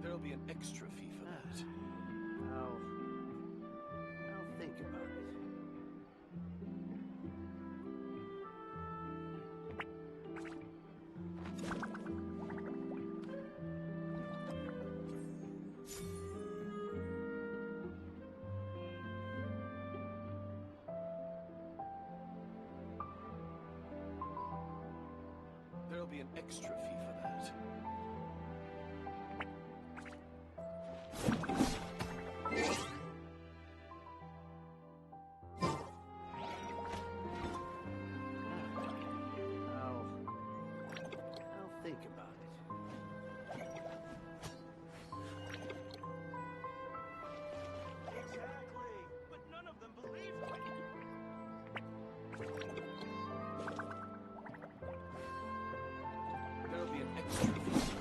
There'll be an extra fee for that. I'll think about it. There'll be an extra fee for that. I'll think about it. Exactly, but none of them believed me. There'll be an extra fee for that.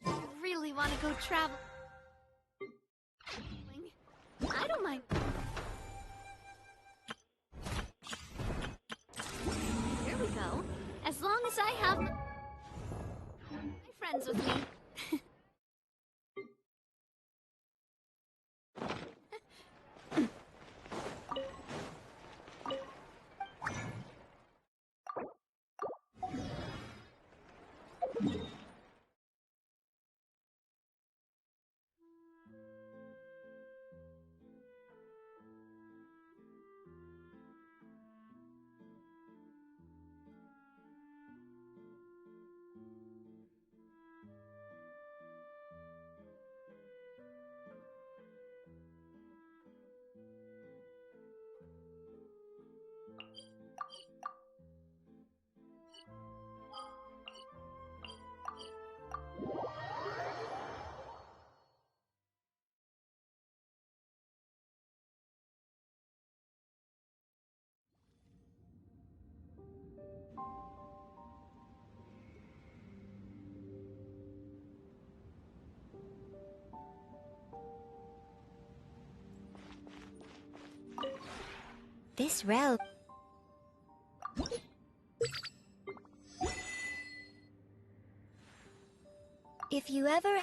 I really want to go travel. I don't mind. Here we go. As long as I have my friends with me. This robe... If you ever...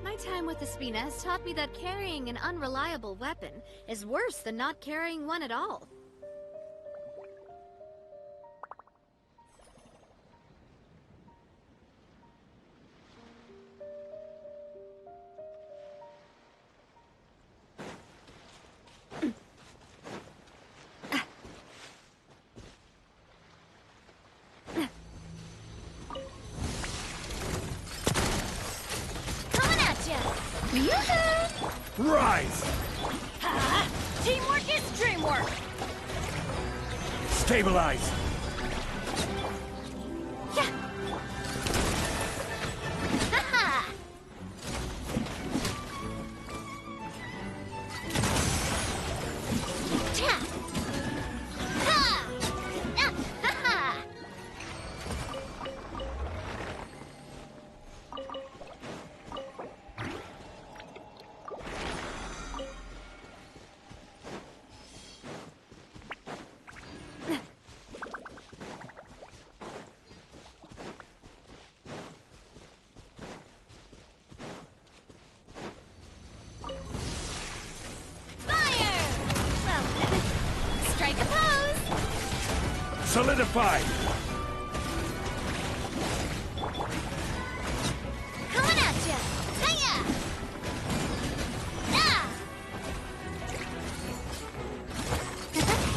My time with the Spina has taught me that carrying an unreliable weapon is worse than not carrying one at all. Rise! Teamwork is dreamwork! Stabilize! Solidified! Coming at ya! Hiya! Ah!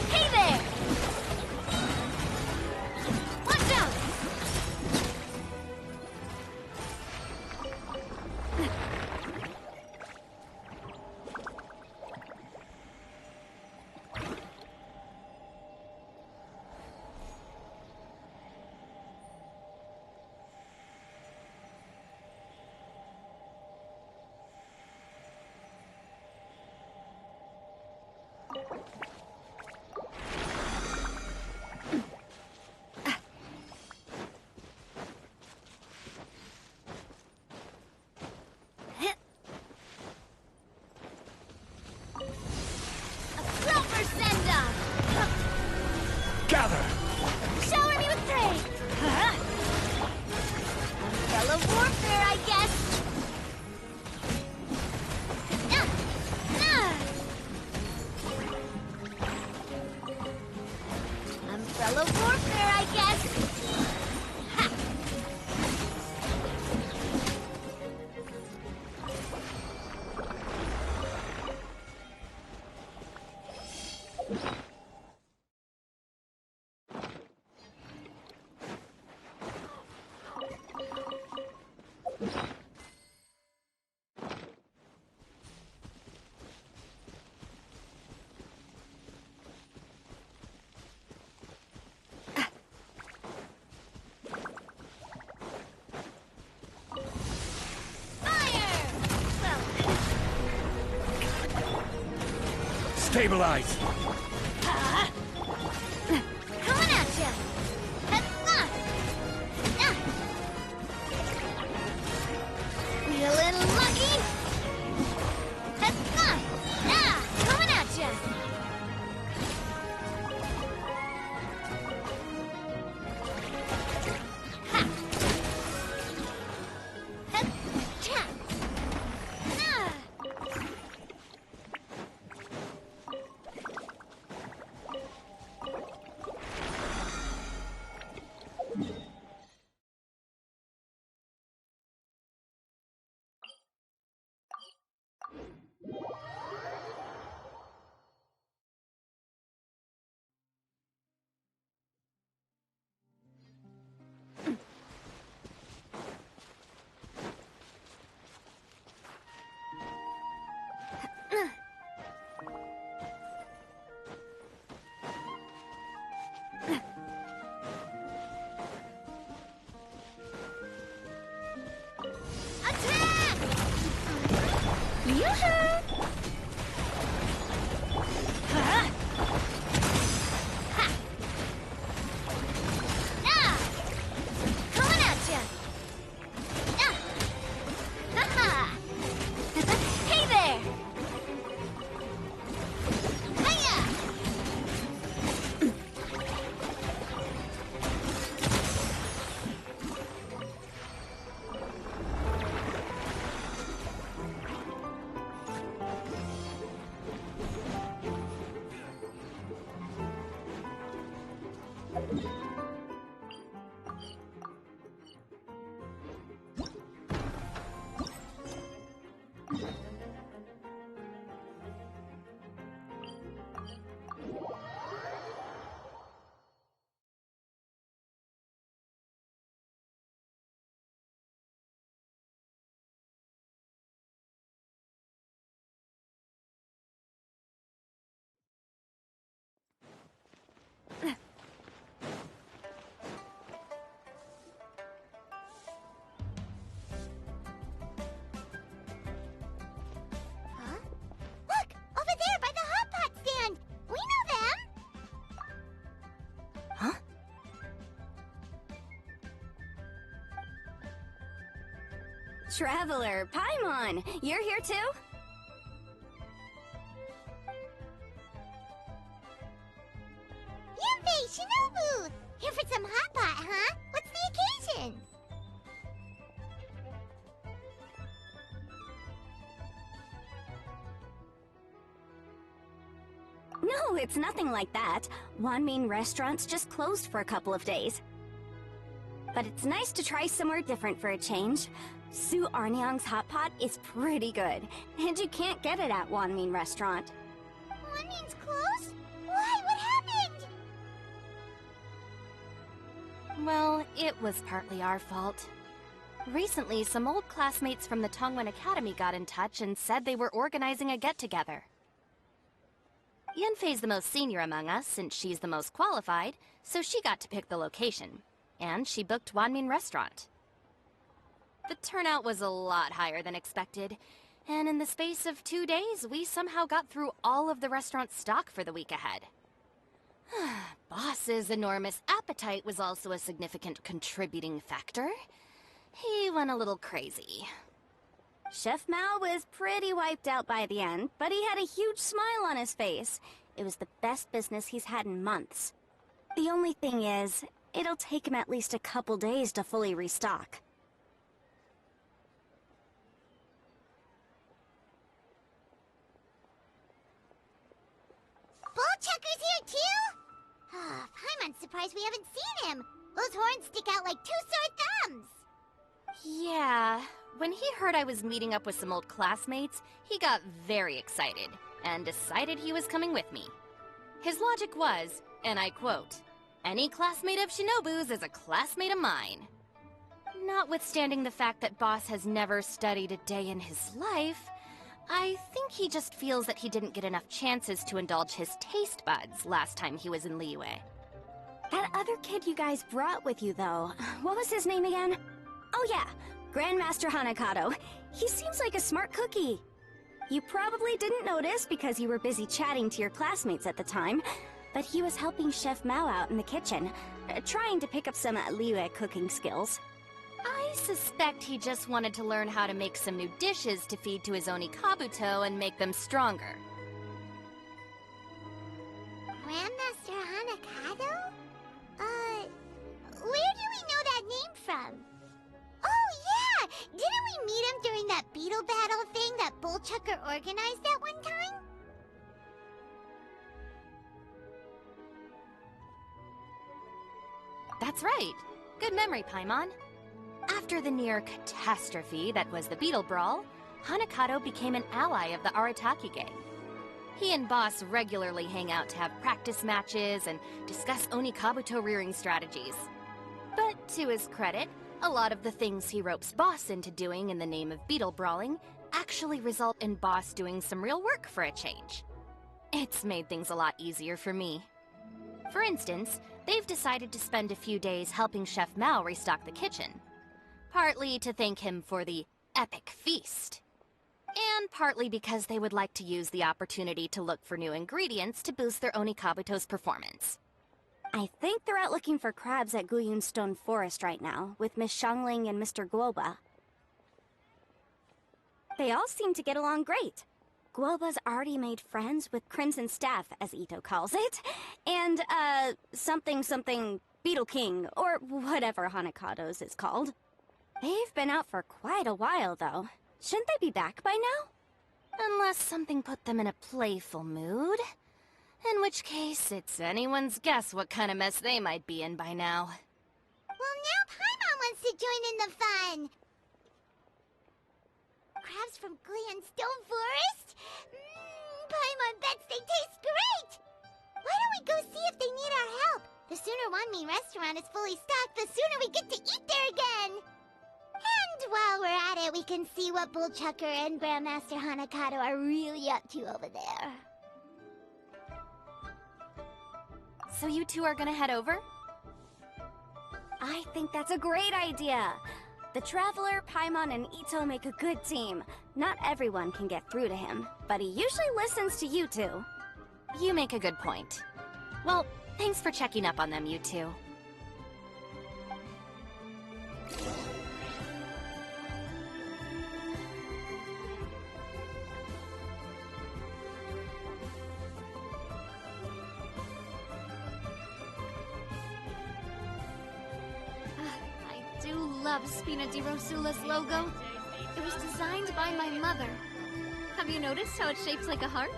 Hey there! Watch out! Gather! Shower me with praise! Umbrella warfare, I guess! Umbrella warfare, I guess! Ha! Stabilize! Coming at ya! Feeling lucky? Coming at ya! Ha! Cha! Attack! Yoo-hoo! Ha! Coming at ya! Ha-ha! Hey there! Hiya! Huh? Look! Over there by the hot pot stand! We know them! Huh? Traveler, Paimon, you're here too? Yunbei, Shinobu! Here for some hot pot, huh? What's the occasion? No, it's nothing like that. Wanmin restaurant's just closed for a couple of days. But it's nice to try somewhere different for a change. Su Arnyang's hot pot is pretty good, and you can't get it at Wanmin restaurant. Wanmin's closed? Why? What happened? Well, it was partly our fault. Recently, some old classmates from the Tongwen Academy got in touch and said they were organizing a get-together. Yunfei's the most senior among us, since she's the most qualified, so she got to pick the location. And she booked Wanmin Restaurant. The turnout was a lot higher than expected, and in the space of 2 days, we somehow got through all of the restaurant's stock for the week ahead. Boss's enormous appetite was also a significant contributing factor. He went a little crazy. Chef Mao was pretty wiped out by the end, but he had a huge smile on his face. It was the best business he's had in months. The only thing is, it'll take him at least a couple days to fully restock. Bullchucker's here too? Paimon's surprised we haven't seen him. Those horns stick out like two sore thumbs. Yeah, when he heard I was meeting up with some old classmates, he got very excited and decided he was coming with me. His logic was, and I quote, "Any classmate of Shinobu's is a classmate of mine." Notwithstanding the fact that Boss has never studied a day in his life, I think he just feels that he didn't get enough chances to indulge his taste buds last time he was in Liyue. That other kid you guys brought with you, though, what was his name again? Oh yeah, Grandmaster Hanakato. He seems like a smart cookie. You probably didn't notice because you were busy chatting to your classmates at the time, but he was helping Chef Mao out in the kitchen, trying to pick up some Liyue cooking skills. I suspect he just wanted to learn how to make some new dishes to feed to his Onikabuto and make them stronger. Grandmaster Hanakado? Where do we know that name from? Oh, yeah! Didn't we meet him during that Beetle battle thing that Bullchucker organized at one time? That's right. Good memory, Paimon. After the near catastrophe that was the Beetle Brawl, Hanakado became an ally of the Arataki gang. He and Boss regularly hang out to have practice matches and discuss Onikabuto rearing strategies. But to his credit, a lot of the things he ropes Boss into doing in the name of Beetle Brawling actually result in Boss doing some real work for a change. It's made things a lot easier for me. For instance, they've decided to spend a few days helping Chef Mao restock the kitchen. Partly to thank him for the epic feast. And partly because they would like to use the opportunity to look for new ingredients to boost their Onikabuto's performance. I think they're out looking for crabs at Guyun Stone Forest right now, with Miss Xiangling and Mr. Guoba. They all seem to get along great. Guoba's already made friends with Crimson Staff, as Ito calls it, and, something Beetle King, or whatever Hanakado's is called. They've been out for quite a while, though. Shouldn't they be back by now? Unless something put them in a playful mood. In which case, it's anyone's guess what kind of mess they might be in by now. Well, now Paimon wants to join in the fun! Crabs from Guyun Stone Forest? Paimon bets they taste great! Why don't we go see if they need our help? The sooner Wanmin restaurant is fully stocked, the sooner we get to eat there again! And while we're at it, we can see what Bullchucker and Grandmaster Hanakado are really up to over there. So you two are gonna head over? I think that's a great idea. The Traveler, Paimon, and Ito make a good team. Not everyone can get through to him, but he usually listens to you two. You make a good point. Well, thanks for checking up on them, you two. I do love Spina di Rosula's logo. It was designed by my mother. Have you noticed how it's shaped like a heart?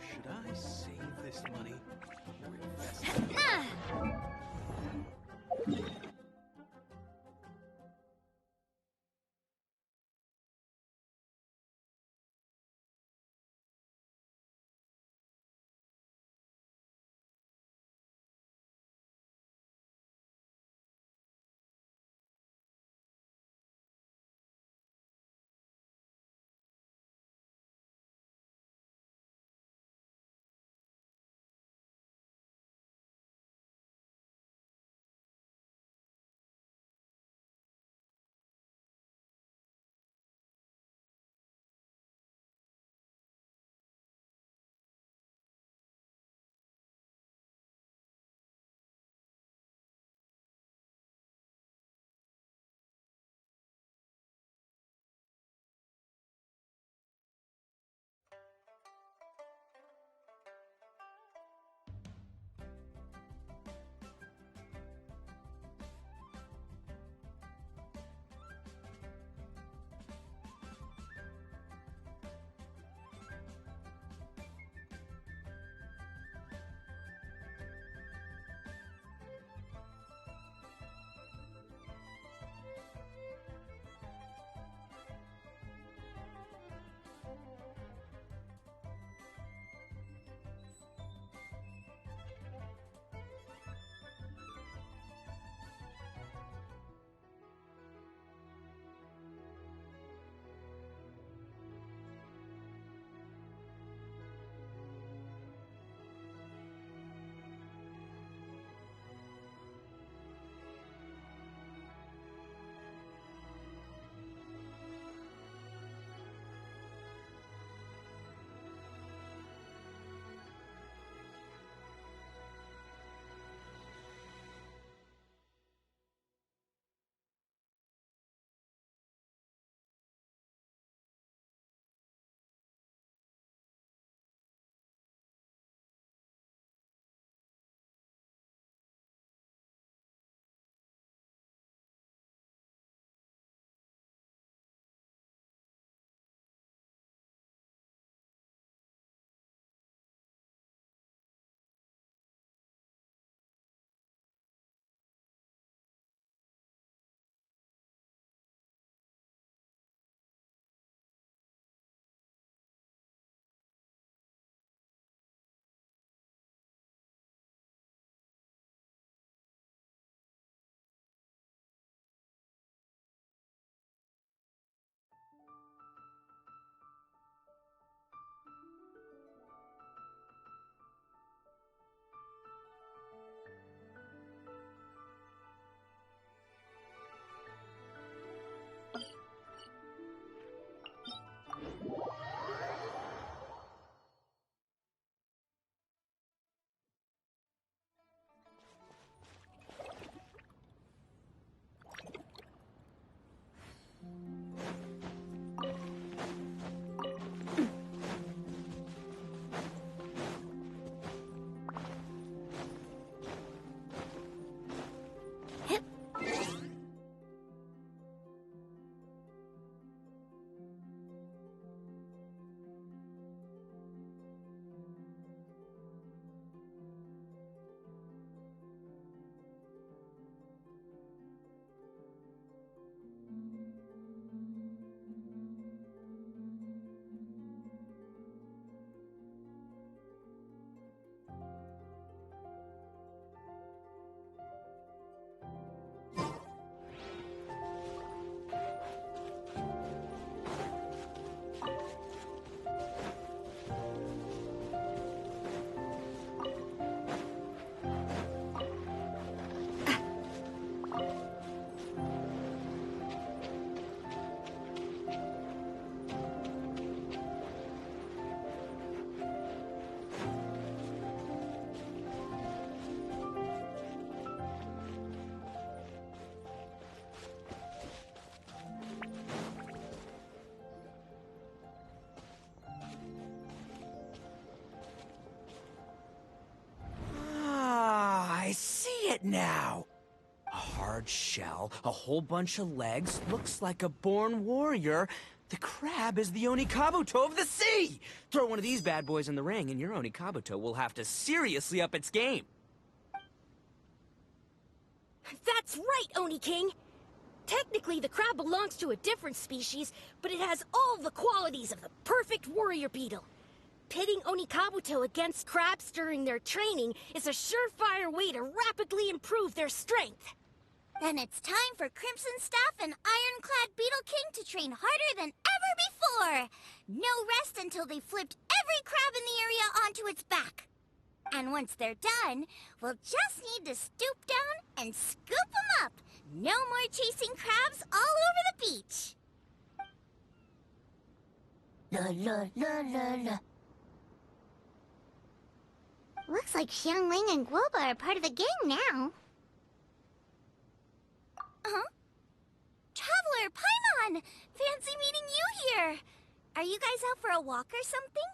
Should I save this money or invest it? it now? A hard shell, a whole bunch of legs, looks like a born warrior. The crab is the Onikabuto of the sea! Throw one of these bad boys in the ring and your Onikabuto will have to seriously up its game. That's right, Oni King! Technically, the crab belongs to a different species, but it has all the qualities of the perfect warrior beetle. Pitting Onikabuto against crabs during their training is a surefire way to rapidly improve their strength. Then it's time for Crimson Staff and Ironclad Beetle King to train harder than ever before. No rest until they've flipped every crab in the area onto its back. And once they're done, we'll just need to stoop down and scoop them up. No more chasing crabs all over the beach. La la la la la. Looks like Xiangling and Guoba are part of the gang now. Huh? Traveler, Paimon! Fancy meeting you here! Are you guys out for a walk or something?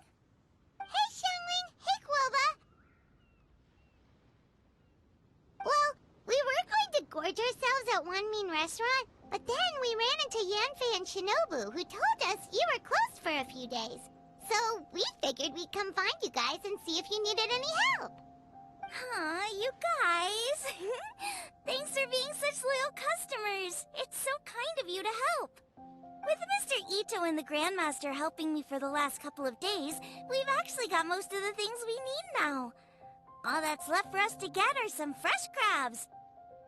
Hey, Xiangling! Hey, Guoba! Well, we were going to gorge ourselves at One Mean Restaurant, but then we ran into Yanfei and Shinobu, who told us you were closed for a few days. So we figured we'd come find you guys and see if you needed any help. Aw, you guys. Thanks for being such loyal customers. It's so kind of you to help. With Mr. Ito and the Grandmaster helping me for the last couple of days, we've actually got most of the things we need now. All that's left for us to get are some fresh crabs.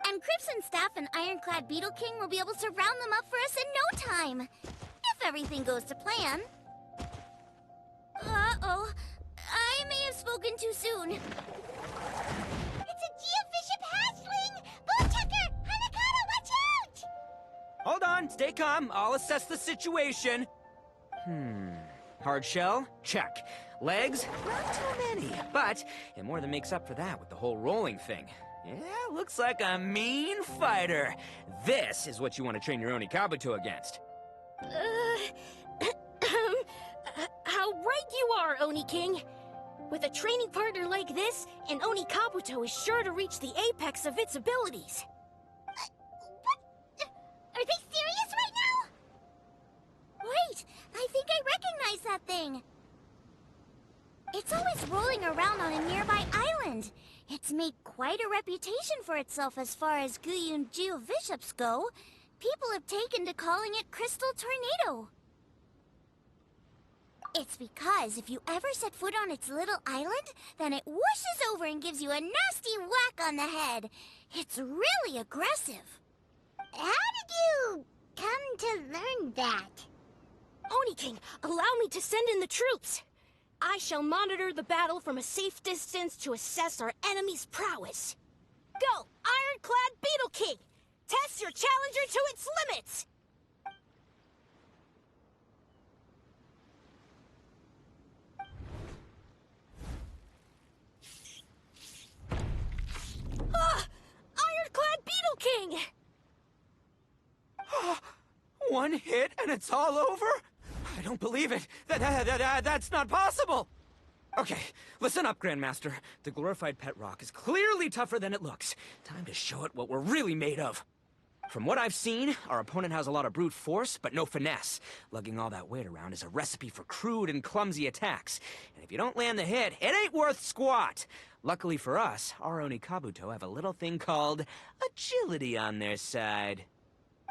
And Crimson Staff and Ironclad Beetle King will be able to round them up for us in no time. If everything goes to plan. Uh-oh. I may have spoken too soon. It's a geofiship hatchling! Bullchucker! Hanakata, watch out! Hold on, stay calm. I'll assess the situation. Hard shell? Check. Legs? Not too many. But it more than makes up for that with the whole rolling thing. Yeah, looks like a mean fighter. This is what you want to train your Onikabuto against. How right you are, Oni King. With a training partner like this, an Onikabuto is sure to reach the apex of its abilities. What? Are they serious right now? Wait, I think I recognize that thing. It's always rolling around on a nearby island. It's made quite a reputation for itself as far as Guyun geoviships go. People have taken to calling it Crystal Tornado. It's because if you ever set foot on its little island, then it whooshes over and gives you a nasty whack on the head. It's really aggressive. How did you come to learn that? Oni King, allow me to send in the troops. I shall monitor the battle from a safe distance to assess our enemy's prowess. Go, Ironclad Beetle King! Test your challenger to its limits! Ironclad Beetle King! One hit and it's all over? I don't believe it. That's not possible. Okay, listen up, Grandmaster. The glorified pet rock is clearly tougher than it looks. Time to show it what we're really made of. From what I've seen, our opponent has a lot of brute force, but no finesse. Lugging all that weight around is a recipe for crude and clumsy attacks. And if you don't land the hit, it ain't worth squat. Luckily for us, our Onikabuto have a little thing called agility on their side.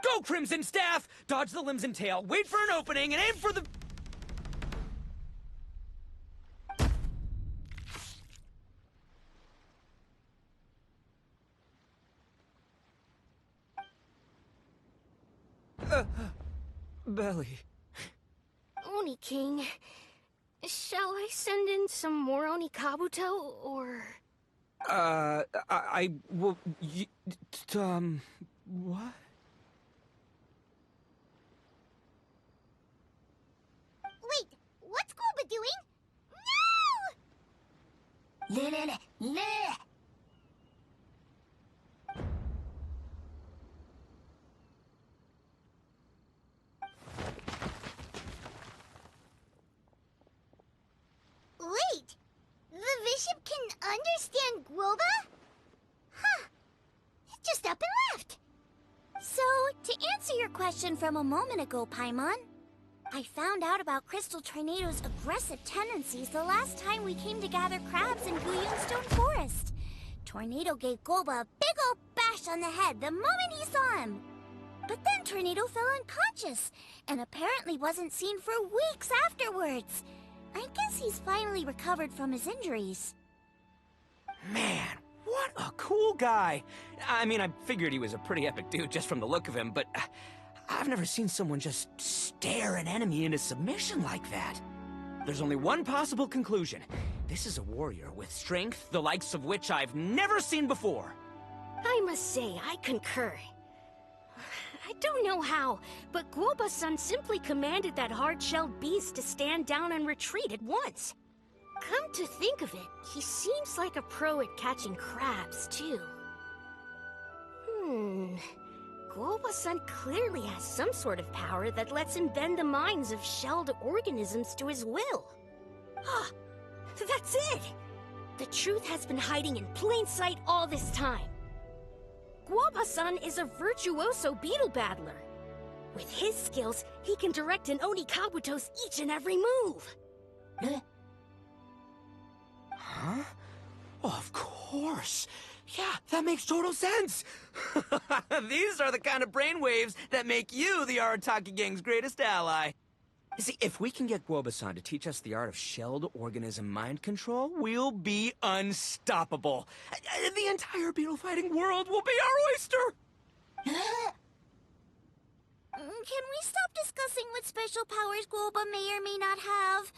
Go, Crimson Staff! Dodge the limbs and tail, wait for an opening, and aim for the... belly. Oni King, shall I send in some more Onikabuto, or... I will... what? Wait, what's Guoba doing? No! Wait, the Bishop can understand Guoba? Huh, just up and left. So, to answer your question from a moment ago, Paimon, I found out about Crystal Tornado's aggressive tendencies the last time we came to gather crabs in Guyunstone Forest. Tornado gave Golba a big old bash on the head the moment he saw him. But then Tornado fell unconscious, and apparently wasn't seen for weeks afterwards. I guess he's finally recovered from his injuries. Man, what a cool guy. I mean, I figured he was a pretty epic dude just from the look of him, but I've never seen someone just stare an enemy into submission like that. There's only one possible conclusion. This is a warrior with strength, the likes of which I've never seen before. I must say, I concur. I don't know how, but Guoba-san simply commanded that hard-shelled beast to stand down and retreat at once. Come to think of it, he seems like a pro at catching crabs, too. Guoba-san clearly has some sort of power that lets him bend the minds of shelled organisms to his will. Ah, that's it! The truth has been hiding in plain sight all this time. Guoba-san is a virtuoso beetle battler. With his skills, he can direct an Oni Kabuto's each and every move. Huh? Oh, of course. Yeah, that makes total sense. These are the kind of brainwaves that make you the Arataki gang's greatest ally. You see, if we can get Guoba-san to teach us the art of shelled organism mind control, we'll be unstoppable. The entire beetle fighting world will be our oyster! Can we stop discussing what special powers Guoba may or may not have?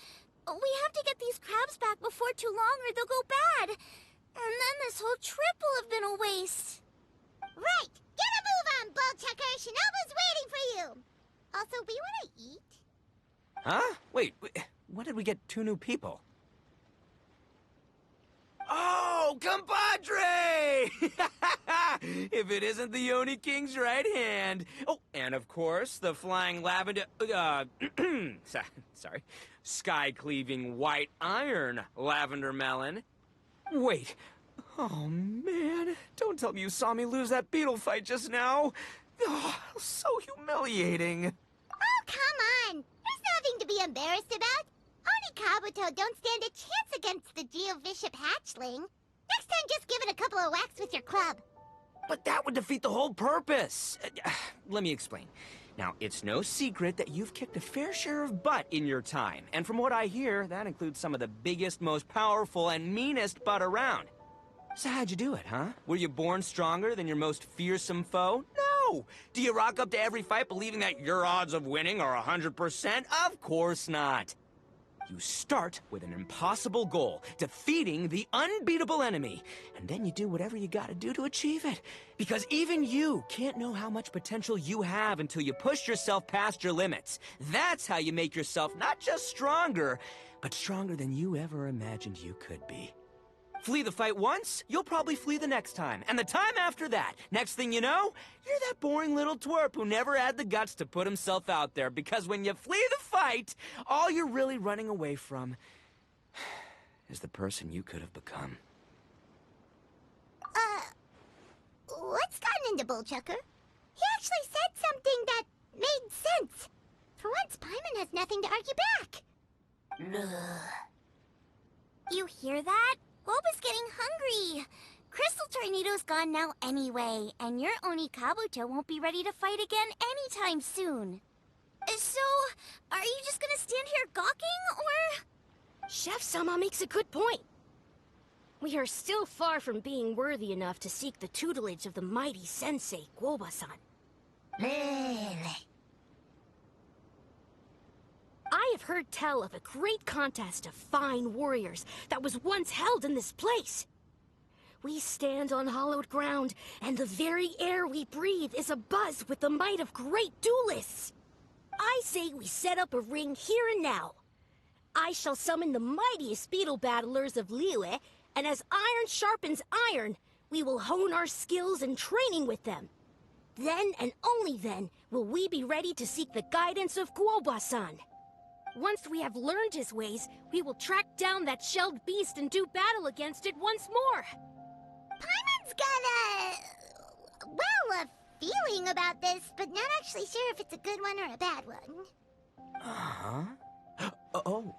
We have to get these crabs back before too long or they'll go bad. And then this whole trip will have been a waste. Right! Get a move on, Bullchucker! Shinobu's waiting for you! Also, we want to eat? Huh? Wait, when did we get 2 new people? Oh, compadre! If it isn't the Oni King's right hand. Oh, and of course, the flying lavender... sorry. Sky-cleaving white iron lavender melon. Wait. Oh, man. Don't tell me you saw me lose that beetle fight just now. Oh, so humiliating. Oh, come on. There's nothing to be embarrassed about. Oni Kabuto don't stand a chance against the Geovishap hatchling. Next time, just give it a couple of whacks with your club. But that would defeat the whole purpose. Let me explain. Now, it's no secret that you've kicked a fair share of butt in your time. And from what I hear, that includes some of the biggest, most powerful, and meanest butt around. So how'd you do it, huh? Were you born stronger than your most fearsome foe? No! Do you rock up to every fight believing that your odds of winning are 100%? Of course not. You start with an impossible goal, defeating the unbeatable enemy, and then you do whatever you gotta do to achieve it. Because even you can't know how much potential you have until you push yourself past your limits. That's how you make yourself not just stronger, but stronger than you ever imagined you could be. Flee the fight once, you'll probably flee the next time, and the time after that. Next thing you know, you're that boring little twerp who never had the guts to put himself out there, because when you flee the fight, all you're really running away from is the person you could have become. What's gotten into Bullchucker? He actually said something that made sense. For once, Paimon has nothing to argue back. You hear that? Boba's getting hungry. Crystal Tornado's gone now anyway, and your Oni Kabuto won't be ready to fight again anytime soon. So, are you just gonna stand here gawking, or...? Chef-sama makes a good point. We are still far from being worthy enough to seek the tutelage of the mighty sensei, Guoba-san. I have heard tell of a great contest of fine warriors that was once held in this place. We stand on hallowed ground, and the very air we breathe is abuzz with the might of great duelists. I say we set up a ring here and now. I shall summon the mightiest beetle battlers of Liyue, and as iron sharpens iron, we will hone our skills and training with them. Then, and only then, will we be ready to seek the guidance of Guoba-san. Once we have learned his ways, we will track down that shelled beast and do battle against it once more. Paimon's got Well, a feeling about this, but not actually sure if it's a good one or a bad one. Uh-huh. Oh.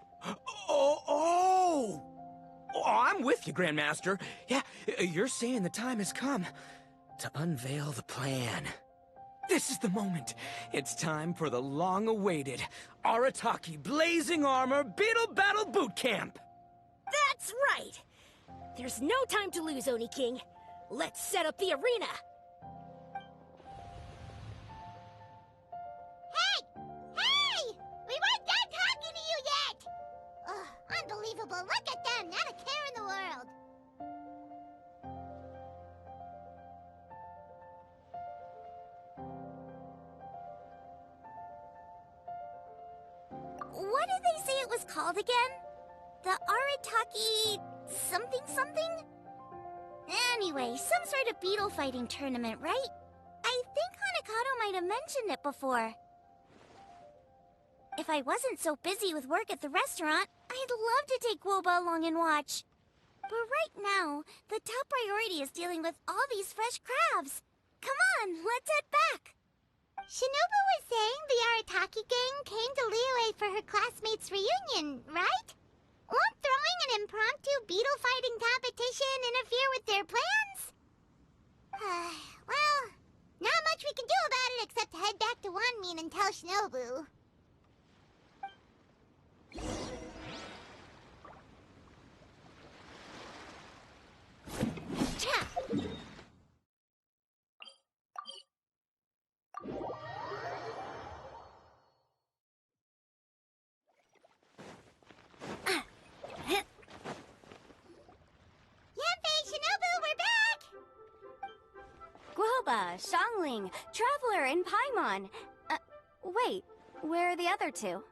Oh, I'm with you, Grandmaster. Yeah, you're saying the time has come to unveil the plan. This is the moment. It's time for the long-awaited Arataki Blazing Armor Beetle Battle Boot Camp. That's right! There's no time to lose, Oni King. Let's set up the arena! Hey! Hey! We weren't done talking to you yet! Ugh, unbelievable. Look at them, not a care in the world. What did they say it was called again? The Arataki something something? Anyway, some sort of beetle fighting tournament, right? I think Hanakato might have mentioned it before. If I wasn't so busy with work at the restaurant, I'd love to take Woba along and watch. But right now, the top priority is dealing with all these fresh crabs. Come on, let's head back. Shinobu was saying the Arataki gang came to Liyue for her classmates' reunion, right? Won't throwing an impromptu beetle fighting competition interfere with their plans? Well, not much we can do about it except head back to Wanmin and tell Shinobu. Guoba, Xiangling, Traveler, and Paimon. Wait, where are the other two?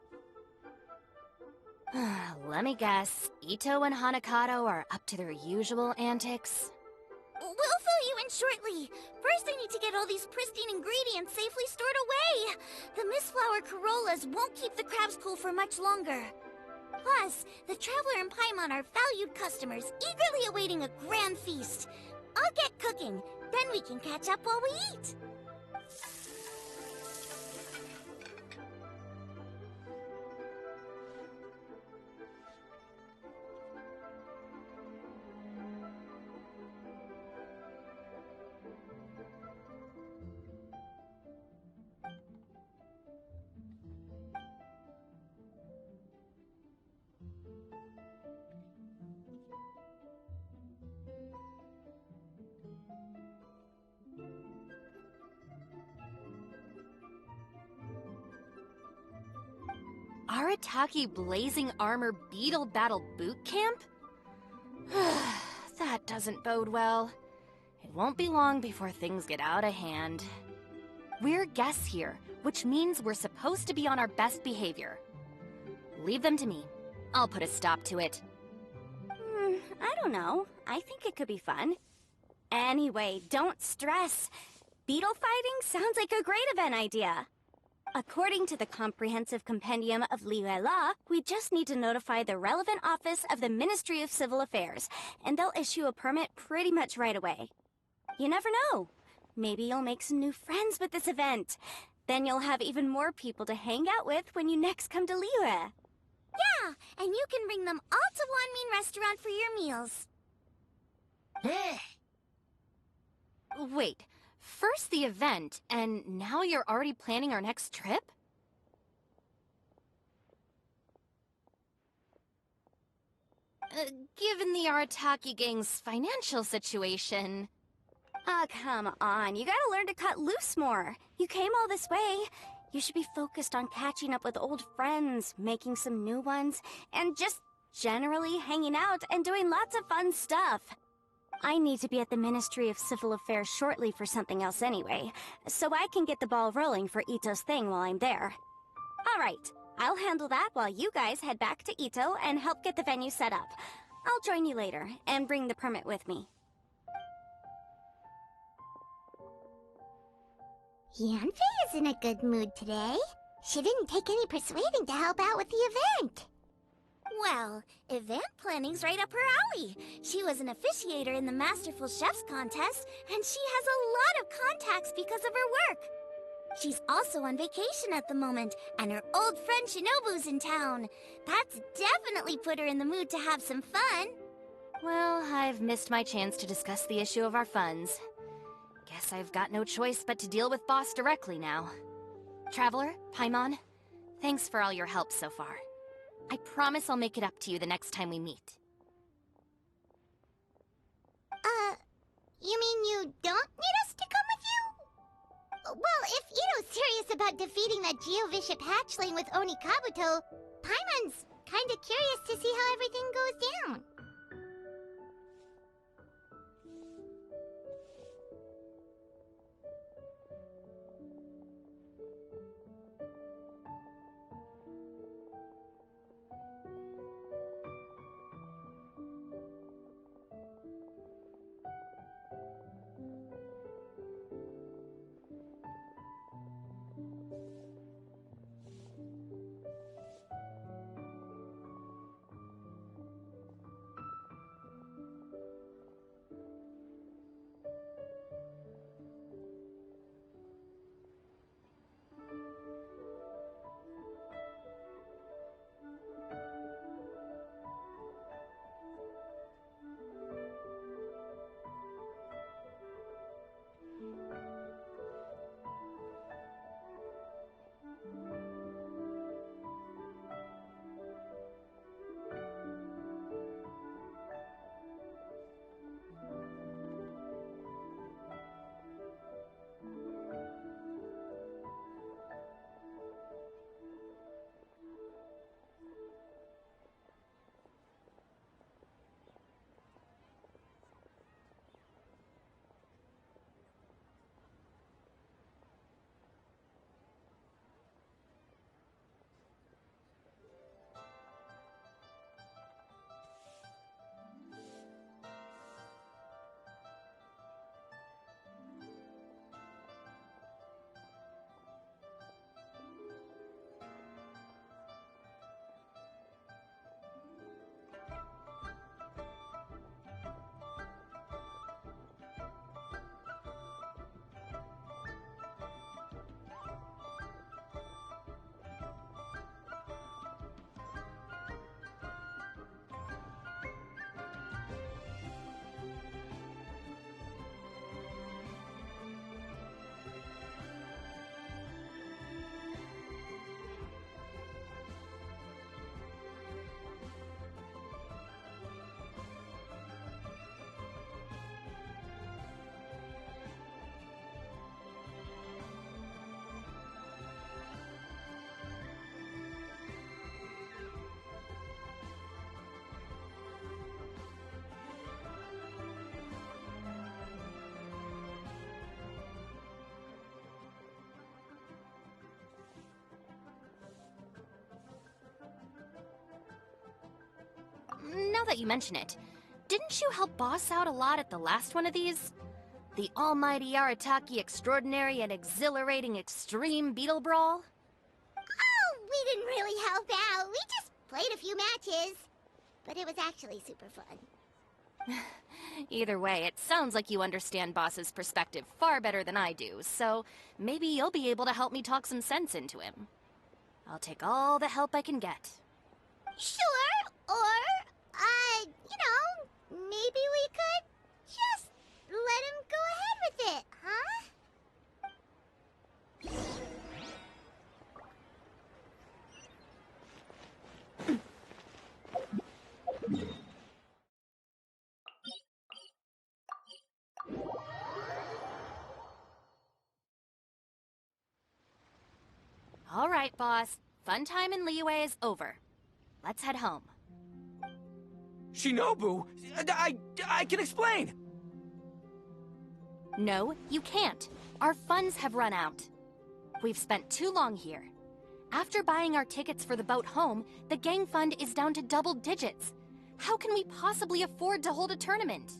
Let me guess. Ito and Hanakato are up to their usual antics? We'll fill you in shortly. First, I need to get all these pristine ingredients safely stored away. The mistflower corollas won't keep the crabs cool for much longer. Plus, the Traveler and Paimon are valued customers, eagerly awaiting a grand feast. I'll get cooking, then we can catch up while we eat. Arataki Blazing Armor Beetle Battle Boot Camp? That doesn't bode well. It won't be long before things get out of hand. We're guests here, which means we're supposed to be on our best behavior. Leave them to me. I'll put a stop to it. I don't know. I think it could be fun. Anyway, don't stress. Beetle fighting sounds like a great event idea. According to the Comprehensive Compendium of Liyue Law, we just need to notify the relevant office of the Ministry of Civil Affairs, and they'll issue a permit pretty much right away. You never know. Maybe you'll make some new friends with this event. Then you'll have even more people to hang out with when you next come to Liyue. Yeah, and you can bring them all to Wanmin Restaurant for your meals. Wait, first the event, and now you're already planning our next trip? Given the Arataki gang's financial situation... Oh, come on. You gotta learn to cut loose more. You came all this way. You should be focused on catching up with old friends, making some new ones, and just generally hanging out and doing lots of fun stuff. I need to be at the Ministry of Civil Affairs shortly for something else anyway, so I can get the ball rolling for Ito's thing while I'm there. Alright, I'll handle that while you guys head back to Ito and help get the venue set up. I'll join you later, and bring the permit with me. Yanfei is in a good mood today. She didn't take any persuading to help out with the event. Well, event planning's right up her alley. She was an officiator in the Masterful Chefs contest, and she has a lot of contacts because of her work. She's also on vacation at the moment, and her old friend Shinobu's in town. That's definitely put her in the mood to have some fun. Well, I've missed my chance to discuss the issue of our funds. Guess I've got no choice but to deal with Boss directly now. Traveler, Paimon, thanks for all your help so far. I promise I'll make it up to you the next time we meet. You mean you don't need us to come with you? Well, if Ito's serious about defeating that Geovishap hatchling with Oni Kabuto, Paimon's kinda curious to see how everything goes down. Now that you mention it, didn't you help Boss out a lot at the last one of these? The almighty Arataki extraordinary and exhilarating extreme Beetle Brawl? Oh, we didn't really help out. We just played a few matches. But it was actually super fun. Either way, it sounds like you understand Boss's perspective far better than I do, so maybe you'll be able to help me talk some sense into him. I'll take all the help I can get. Sure, or, maybe we could just let him go ahead with it, huh? All right, Boss. Fun time in Liyue is over. Let's head home. Shinobu! I can explain! No, you can't. Our funds have run out. We've spent too long here. After buying our tickets for the boat home, the gang fund is down to double digits. How can we possibly afford to hold a tournament?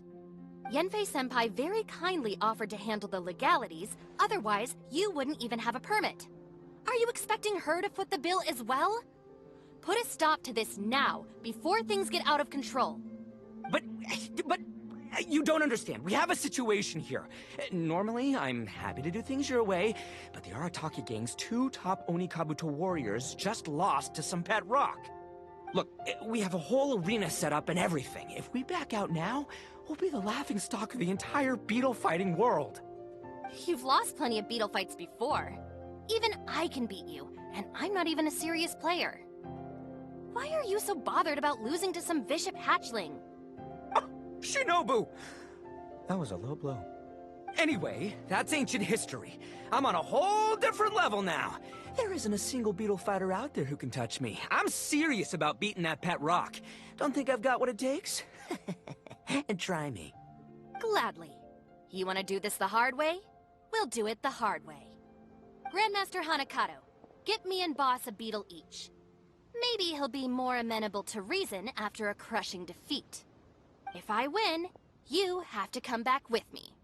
Yenfei-senpai very kindly offered to handle the legalities, otherwise you wouldn't even have a permit. Are you expecting her to foot the bill as well? Put a stop to this now, before things get out of control. But you don't understand. We have a situation here. Normally, I'm happy to do things your way, but the Arataki gang's 2 top Onikabuto warriors just lost to some pet rock. Look, we have a whole arena set up and everything. If we back out now, we'll be the laughingstock of the entire beetle fighting world. You've lost plenty of beetle fights before. Even I can beat you, and I'm not even a serious player. Why are you so bothered about losing to some vicious hatchling? Shinobu! That was a low blow. Anyway, that's ancient history. I'm on a whole different level now. There isn't a single beetle fighter out there who can touch me. I'm serious about beating that pet rock. Don't think I've got what it takes? And try me. Gladly. You want to do this the hard way? We'll do it the hard way. Grandmaster Hanakato, get me and Boss a beetle each. Maybe he'll be more amenable to reason after a crushing defeat. If I win, you have to come back with me.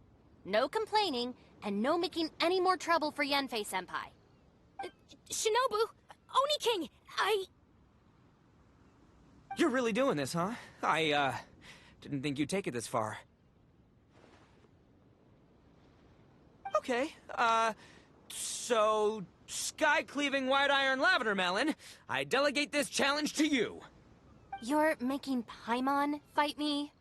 No complaining, and no making any more trouble for Yanfei-senpai. Shinobu, Oni King, You're really doing this, huh? I didn't think you'd take it this far. Okay, so... Sky-cleaving white iron lavender melon, I delegate this challenge to you. You're making Paimon fight me?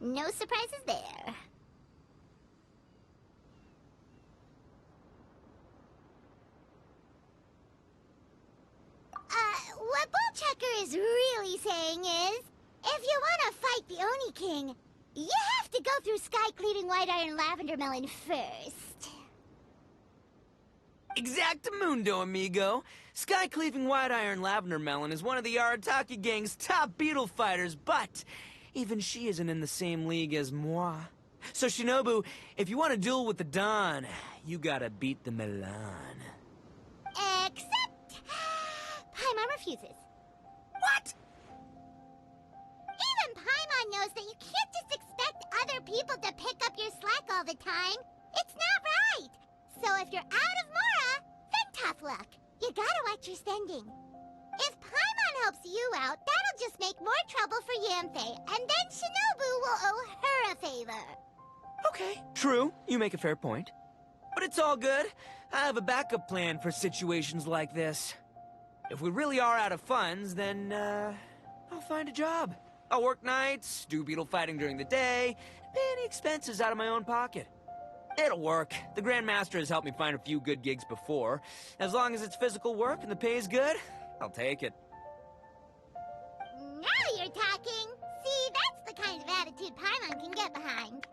No surprises there. What Bullchucker is really saying is, if you want to fight the Oni King, you have to go through sky-cleaving white iron lavender melon first. Exactamundo, amigo. Sky-cleaving white iron lavender melon is one of the Arataki gang's top beetle fighters, but even she isn't in the same league as moi. So Shinobu, if you want to duel with the Don, you gotta beat the Milan. Except... Paimon refuses. What? Even Paimon knows that you can't just expect other people to pick up your slack all the time. It's not right. So if you're out of Mora, then tough luck. You gotta watch your spending. If Paimon helps you out, that'll just make more trouble for Yanfei, and then Shinobu will owe her a favor. Okay, true. You make a fair point. But it's all good. I have a backup plan for situations like this. If we really are out of funds, then, I'll find a job. I'll work nights, do beetle fighting during the day, pay any expenses out of my own pocket. It'll work. The Grandmaster has helped me find a few good gigs before. As long as it's physical work and the pay is good, I'll take it. Now you're talking. See, that's the kind of attitude Paimon can get behind.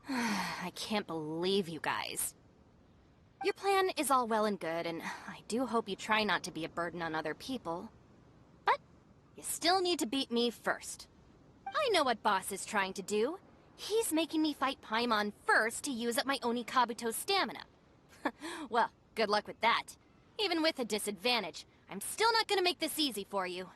I can't believe you guys. Your plan is all well and good, and I do hope you try not to be a burden on other people. But you still need to beat me first. I know what Boss is trying to do. He's making me fight Paimon first to use up my Onikabuto's stamina. Well, good luck with that. Even with a disadvantage, I'm still not gonna make this easy for you.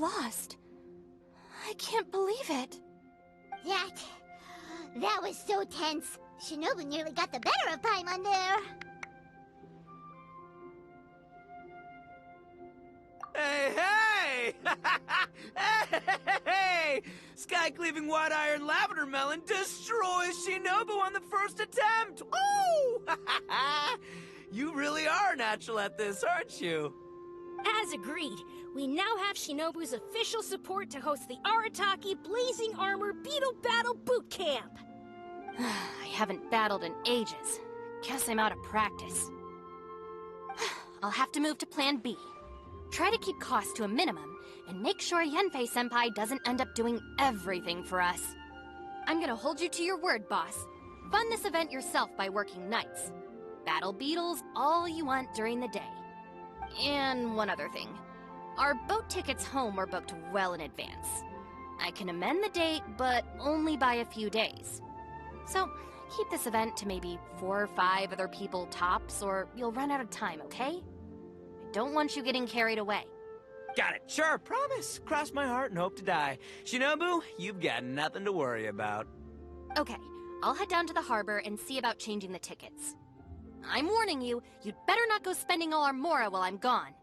lost. I can't believe it. That was so tense. Shinobu nearly got the better of Paimon there. Hey! Hey! Sky-cleaving white iron lavender melon destroys Shinobu on the first attempt! Woo! You really are natural at this, aren't you? As agreed, we now have Shinobu's official support to host the Arataki Blazing Armor Beetle Battle Boot Camp. I haven't battled in ages. Guess I'm out of practice. I'll have to move to Plan B. Try to keep costs to a minimum, and make sure Yanfei-senpai doesn't end up doing everything for us. I'm gonna hold you to your word, boss. Fund this event yourself by working nights. Battle beetles all you want during the day. And one other thing. Our boat tickets home were booked well in advance. I can amend the date, but only by a few days. So, keep this event to maybe 4 or 5 other people tops, or you'll run out of time, okay? I don't want you getting carried away. Got it. Sure, promise. Cross my heart and hope to die. Shinobu, you've got nothing to worry about. Okay, I'll head down to the harbor and see about changing the tickets. I'm warning you, you'd better not go spending all our mora while I'm gone.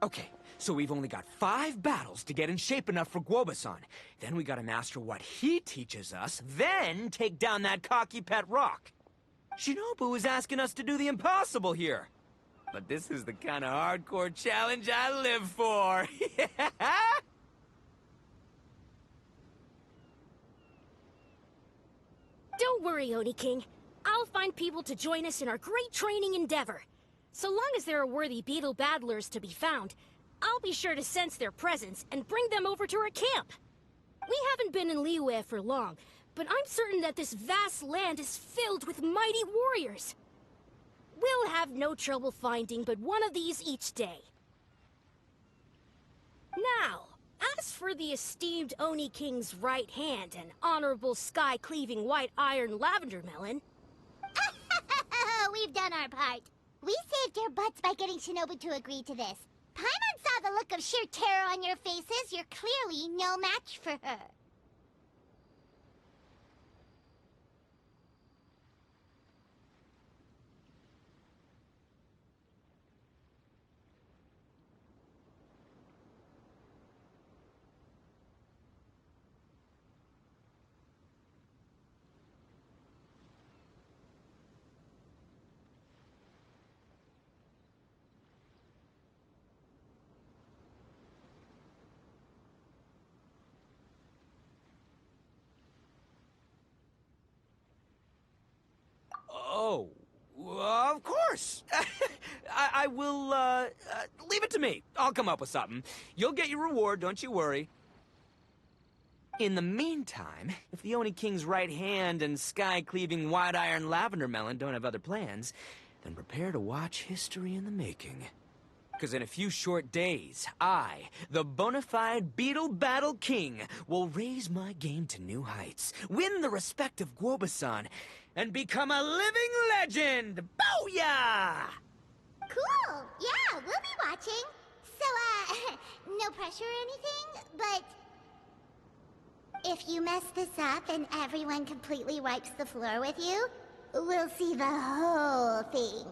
Okay, so we've only got 5 battles to get in shape enough for Guoba-san. Then we gotta master what he teaches us, then take down that cocky pet rock. Shinobu is asking us to do the impossible here. But this is the kind of hardcore challenge I live for. Don't worry, Oni King. I'll find people to join us in our great training endeavor. So long as there are worthy beetle battlers to be found, I'll be sure to sense their presence and bring them over to our camp. We haven't been in Liyue for long, but I'm certain that this vast land is filled with mighty warriors. We'll have no trouble finding but one of these each day. Now, as for the esteemed Oni King's right hand and honorable sky-cleaving white iron lavender melon... We've done our part. We saved your butts by getting Shinobu to agree to this. Paimon saw the look of sheer terror on your faces. You're clearly no match for her. Oh, of course. I will, leave it to me. I'll come up with something. You'll get your reward, don't you worry. In the meantime, if the Oni King's right hand and sky-cleaving white iron lavender melon don't have other plans, then prepare to watch history in the making. Because in a few short days, I, the bona fide Beetle Battle King, will raise my game to new heights, win the respect of Guoba-san, and become a living legend! Booyah! Cool! Yeah, we'll be watching. So, no pressure or anything, but... if you mess this up and everyone completely wipes the floor with you, we'll see the whole thing.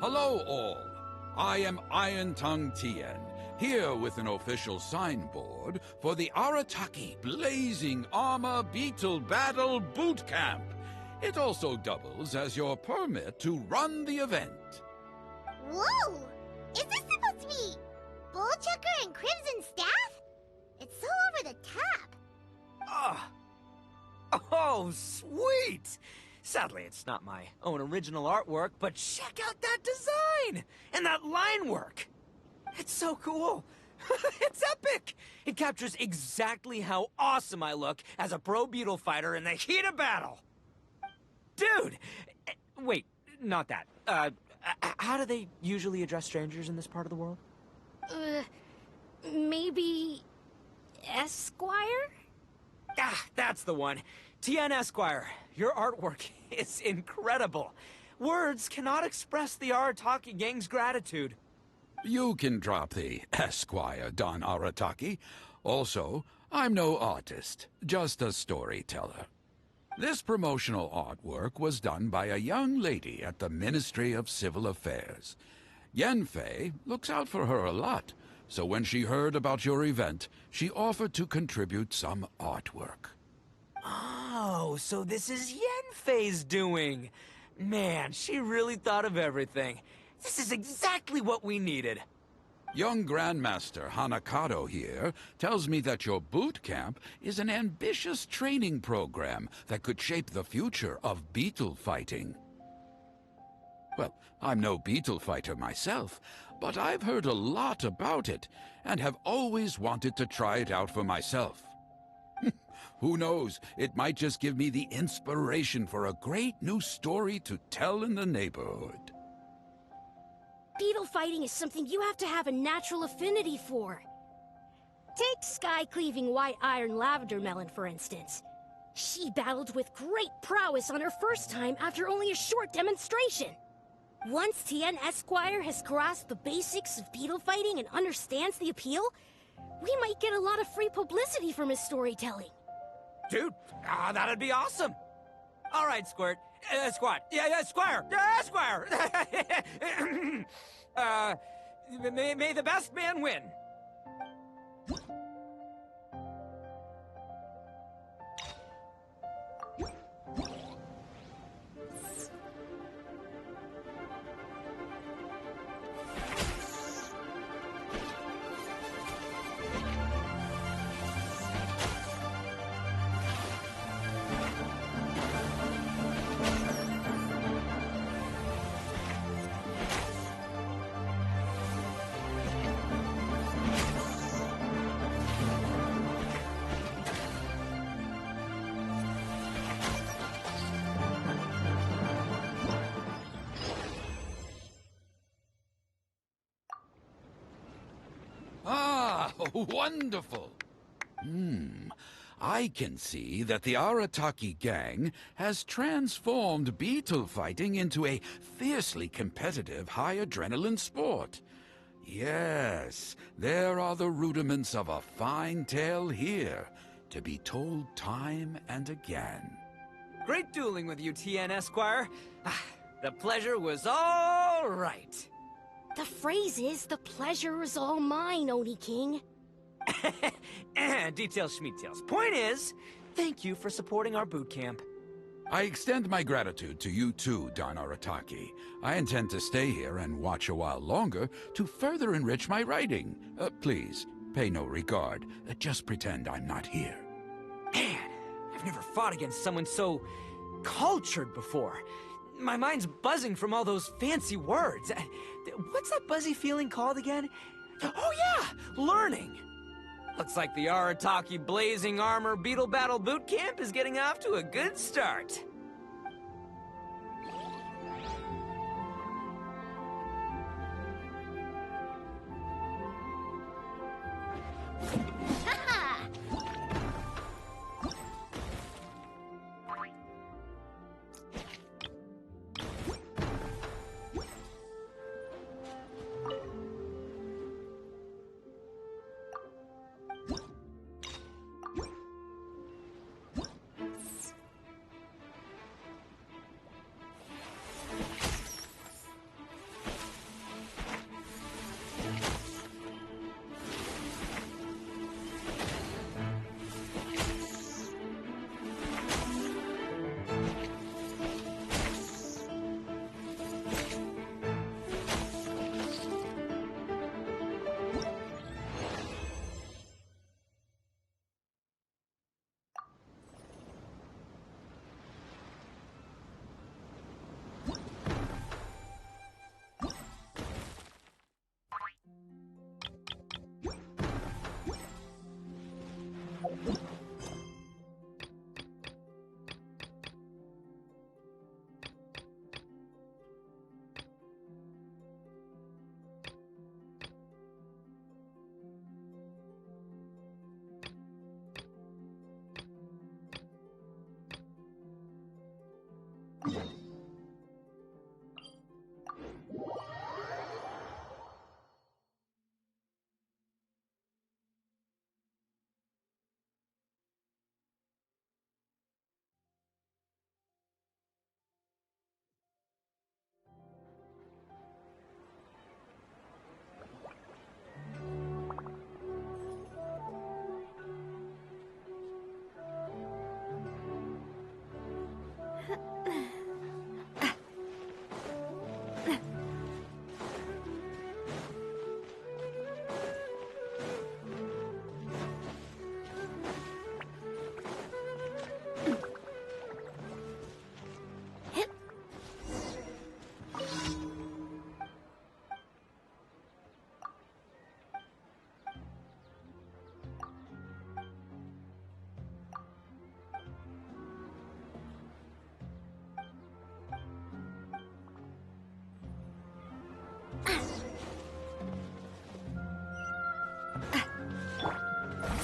Hello all, I am Iron Tongue Tien, here with an official signboard for the Arataki Blazing Armor Beetle Battle Boot Camp. It also doubles as your permit to run the event. Whoa! Is this supposed to be Bullchucker and Crimson Staff? It's so over the top. Ah! Oh, sweet! Sadly, it's not my own original artwork, but check out that design! And that line work! It's so cool! It's epic! It captures exactly how awesome I look as a pro Beetle fighter in the heat of battle! Dude! Wait, not that. How do they usually address strangers in this part of the world? Maybe... Esquire? Ah, that's the one. TN Esquire, your artwork is incredible. Words cannot express the Arataki gang's gratitude. You can drop the Esquire, Don Arataki. Also, I'm no artist, just a storyteller. This promotional artwork was done by a young lady at the Ministry of Civil Affairs. Yenfei looks out for her a lot, so when she heard about your event, she offered to contribute some artwork. Oh, so this is Yenfei's doing. Man, she really thought of everything. This is exactly what we needed. Young Grandmaster Hanakado here tells me that your boot camp is an ambitious training program that could shape the future of beetle fighting. Well, I'm no beetle fighter myself, but I've heard a lot about it and have always wanted to try it out for myself. Who knows, it might just give me the inspiration for a great new story to tell in the neighborhood. Beetle fighting is something you have to have a natural affinity for. Take sky-cleaving white iron lavender melon, for instance. She battled with great prowess on her first time after only a short demonstration. Once Tien Esquire has grasped the basics of beetle fighting and understands the appeal, we might get a lot of free publicity from his storytelling. Dude, that'd be awesome. All right, Squirt. Squat. Yeah, Squire. Squire. May the best man win. Wonderful! I can see that the Arataki gang has transformed beetle fighting into a fiercely competitive high-adrenaline sport. Yes, there are the rudiments of a fine tale here, to be told time and again. Great dueling with you, TN Esquire. The pleasure was all right. The phrase is, the pleasure is all mine, Oni King. Details schmeetails. Point is, thank you for supporting our boot camp. I extend my gratitude to you too, Don Arataki. I intend to stay here and watch a while longer to further enrich my writing. Please, pay no regard. Just pretend I'm not here. Man, I've never fought against someone so cultured before. My mind's buzzing from all those fancy words. What's that buzzy feeling called again? Oh yeah, learning. Looks like the Arataki Blazing Armor Beetle Battle Boot Camp is getting off to a good start.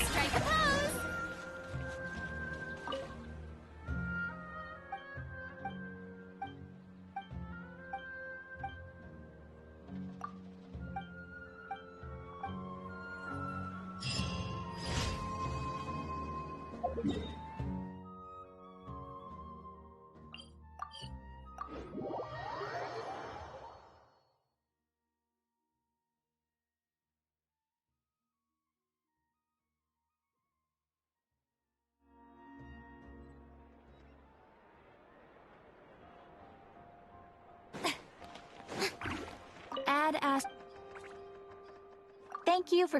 Strike a pose! Ad asked. Thank you for